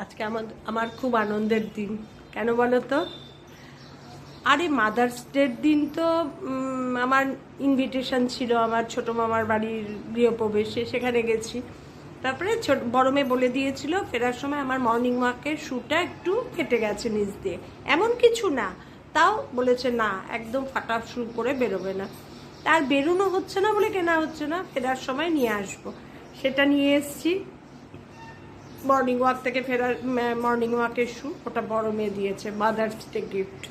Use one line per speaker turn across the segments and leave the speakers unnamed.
আজকে আমার খুব আনন্দের দিন। কেন বলো তো? আরে মাদার্স ডের দিন তো আমার ইনভিটেশন ছিল আমার ছোট মামার বাড়ির গৃহপ্রবেশে, সেখানে গেছি। তারপরে বড় মেয়ে বলে দিয়েছিল ফেরার সময় আমার মর্নিং ওয়াকের শ্যুটা একটু ফেটে গেছে নিচ দিয়ে, এমন কিছু না, তাও বলেছে না একদম ফাটা শু করে বেরোবে না। তার বেরোনো হচ্ছে না বলে কেনা হচ্ছে না, ফেরার সময় নিয়ে আসবো। সেটা নিয়ে এসছি মর্নিং ওয়াক থেকে ফেরার, মর্নিং ওয়াকের শ্যু, ওটা বড় মেয়ে দিয়েছে মাদার্স ডে গিফট।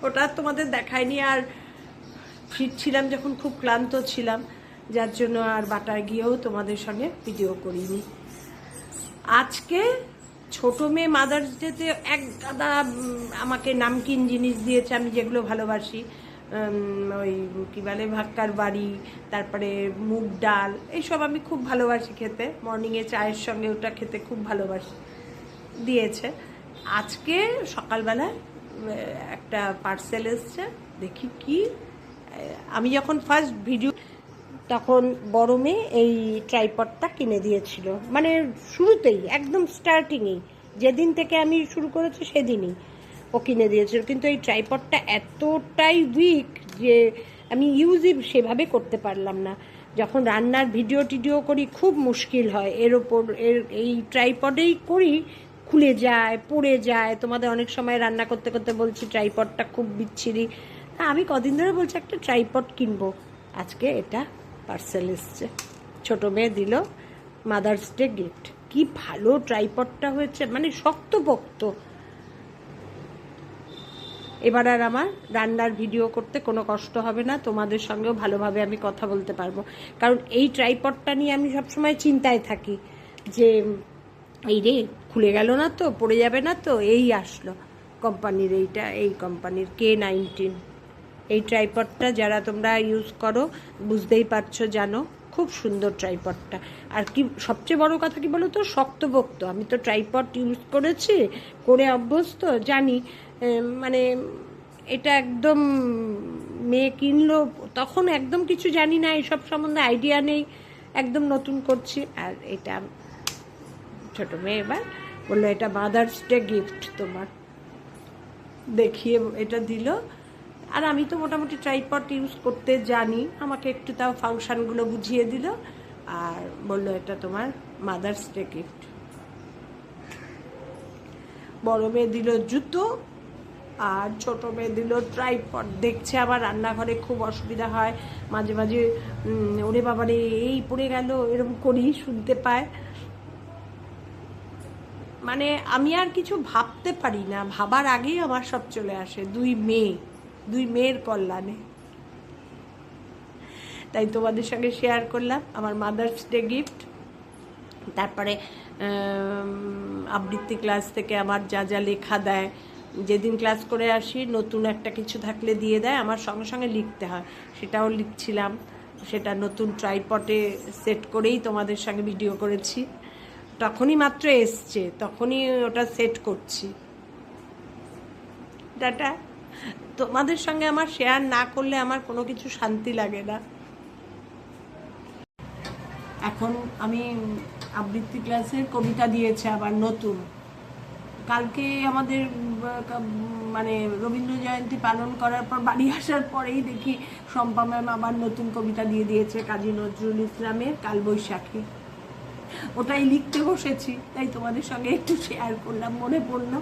ওটা তোমাদের দেখায়নি, আর ফিরছিলাম যখন খুব ক্লান্ত ছিলাম, যার জন্য আর বাটায় গিয়েও তোমাদের সঙ্গে ভিডিও করিনি। আজকে ছোট মেয়ে মাদার্স ডেতে এক গাদা আমাকে নামকিন জিনিস দিয়েছে, আমি যেগুলো ভালোবাসি। ওই কী বলে ভাক্কার বাড়ি, তারপরে মুগ ডাল, এইসব আমি খুব ভালোবাসি খেতে, মর্নিংয়ে চায়ের সঙ্গে ওটা খেতে খুব ভালোবাসি, দিয়েছে। আজকে সকালবেলায় একটা পার্সেল এসছে, দেখি কি। আমি যখন ফার্স্ট ভিডিও, তখন বড় মেয়ে এই ট্রাইপডটা কিনে দিয়েছিল, মানে শুরুতেই একদম স্টার্টিংয়েই, যেদিন থেকে আমি শুরু করেছি সেদিনই ও কিনে দিয়েছিল। কিন্তু এই ট্রাইপডটা এতটাই উইক যে আমি ইউজই সেভাবে করতে পারলাম না। যখন রান্নার ভিডিও টিডিও করি খুব মুশকিল হয়, এর ওপর এই ট্রাইপডেই করি, খুলে যায়, পড়ে যায়। তোমাদের অনেক সময় রান্না করতে করতে বলছি ট্রাইপডটা খুব বিচ্ছিরি। আমি কদিন ধরে বলছি একটা ট্রাইপড কিনবো। আজকে এটা পার্সেল এসছে, ছোটো মেয়ে দিল মাদার্স ডে গিফট। কি ভালো ট্রাইপডটা হয়েছে, মানে শক্তপোক্ত। এবার আর আমার রান্নার ভিডিও করতে কোনো কষ্ট হবে না, তোমাদের সঙ্গেও ভালোভাবে আমি কথা বলতে পারবো। কারণ এই ট্রাইপডটা নিয়ে আমি সবসময় চিন্তায় থাকি যে এই রে খুলে গেল না তো, পড়ে যাবে না তো। এই আসলো কোম্পানির, এই কোম্পানির K19 এই ট্রাইপডটা, যারা তোমরা ইউজ করো বুঝতেই পারছো, জানো খুব সুন্দর ট্রাইপডটা। আর কি সবচেয়ে বড় কথা কি বলো তো, শক্তপোক্ত। আমি তো ট্রাইপড ইউজ করেছি, করে অভ্যস্ত, জানি। মানে এটা একদম, মেয়ে কিনলো তখন একদম কিছু জানি না, এসব সম্বন্ধে আইডিয়া নেই, একদম নতুন করছি। আর এটা ছোট মেয়ে এবার বললো এটা মাদার্স ডে গিফট তোমার, দেখিয়ে এটা দিল। আর আমি তো মোটামুটি ট্রাইপড ইউজ করতে জানি, আমাকে একটু তাও ফাংশনগুলো বুঝিয়ে দিল, আর বললো এটা তোমার মাদার্স ডে গিফট। বড় মেয়ে দিল জুতো, আর ছোট মেয়ে দিল ট্রাইপড। দেখছে আবার রান্নাঘরে খুব অসুবিধা হয় মাঝে মাঝে, ওরে বাবারে এই পড়ে গেল, এরকম করি শুনতে পায়। মানে আমি আর কিছু ভাবতে পারি না, ভাবার আগেই আমার সব চলে আসে, দুই মেয়ের কল্যাণে। তাই তোমাদের সঙ্গে শেয়ার করলাম আমার মাদার্স ডে গিফট। তারপরে আবৃত্তি ক্লাস থেকে আমার যা যা লেখা দেয়, যেদিন ক্লাস করে আসি নতুন একটা কিছু থাকলে দিয়ে দেয়, আমার সঙ্গে সঙ্গে লিখতে হয়, সেটাও লিখছিলাম। সেটা নতুন ট্রাইপডে সেট করেই তোমাদের সঙ্গে ভিডিও করেছি, তখনই মাত্র এসছে, তখনই ওটা সেট করছি। ডাটা তোমাদের সঙ্গে আমার শেয়ার না করলে আমার কোনো কিছু শান্তি লাগে না। এখন আমি আবৃত্তি ক্লাসের কবিতা দিয়েছে আবার নতুন। কালকে আমাদের মানে রবীন্দ্র জয়ন্তী পালন করার পর বাড়ি আসার পরেই দেখি শম্পা ম্যাম আবার নতুন কবিতা দিয়ে দিয়েছে, কাজী নজরুল ইসলামের কালবৈশাখী। ওটাই লিখতে বসেছি, তাই তোমাদের সঙ্গে একটু শেয়ার করলাম, মনে পড়লো।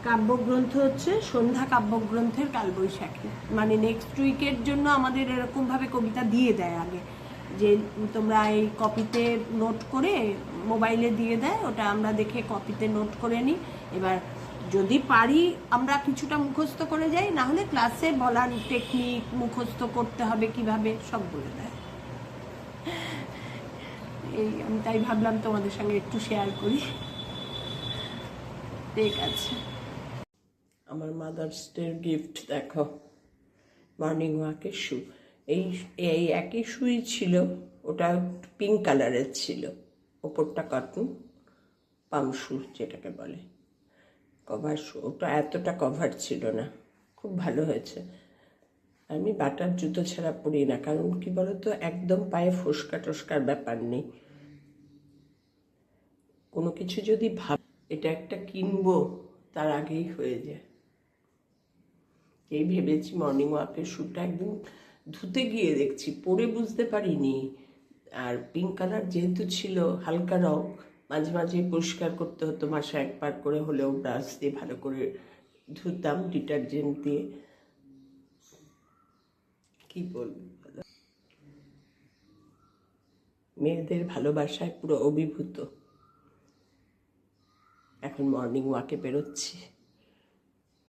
কাব্যগ্রন্থ হচ্ছে সন্ধ্যা কাব্যগ্রন্থের কালবৈশাখী। মানে নেক্সট উইকের জন্য আমাদের এরকমভাবে কবিতা দিয়ে দেয় আগে, যে তোমরা এই কপিতে নোট করে মোবাইলে দিয়ে দেয়, ওটা আমরা দেখে কপিতে নোট করে নিই। এবার যদি পারি আমরা কিছুটা মুখস্থ করে যাই, না হলে ক্লাসে বলার টেকনিক, মুখস্থ করতে হবে কিভাবে, সব বলে দেয়। এই আমি তাই ভাবলাম তোমাদের সঙ্গে একটু শেয়ার করি। ঠিক আছে, আমার মাদার্স ডের গিফট দেখো, মর্নিং ওয়াকের শ্যু। এই একই শ্যুই ছিল, ওটা পিঙ্ক কালারের ছিল, ওপরটা কটন, পাম শ্যু যেটাকে বলে, কভার শ্যু। ওটা এতটা কভার ছিল না, খুব ভালো হয়েছে। আমি বাটার জুতো ছাড়া পরি না, কারণ কি বলতো একদম পায়ে ফোসকা টোসকার ব্যাপার নেই। কোনো কিছু যদি
এটা একটা কিনবো তার আগেই হয়ে যায়। এই ভেবেছি মর্নিং ওয়াকের শ্যুটা একদিন ধুতে গিয়ে দেখছি, পরে বুঝতে পারিনি। আর পিঙ্ক কালার যেহেতু ছিল, হালকা রং, মাঝে মাঝে পরিষ্কার করতে হতো, মাসে একবার করে হলেও ব্রাশ দিয়ে ভালো করে ধুতাম ডিটারজেন্ট দিয়ে। কি বলবো, মেয়েদের ভালোবাসায় পুরো অভিভূত। এখন মর্নিং ওয়াকে বেরোচ্ছি।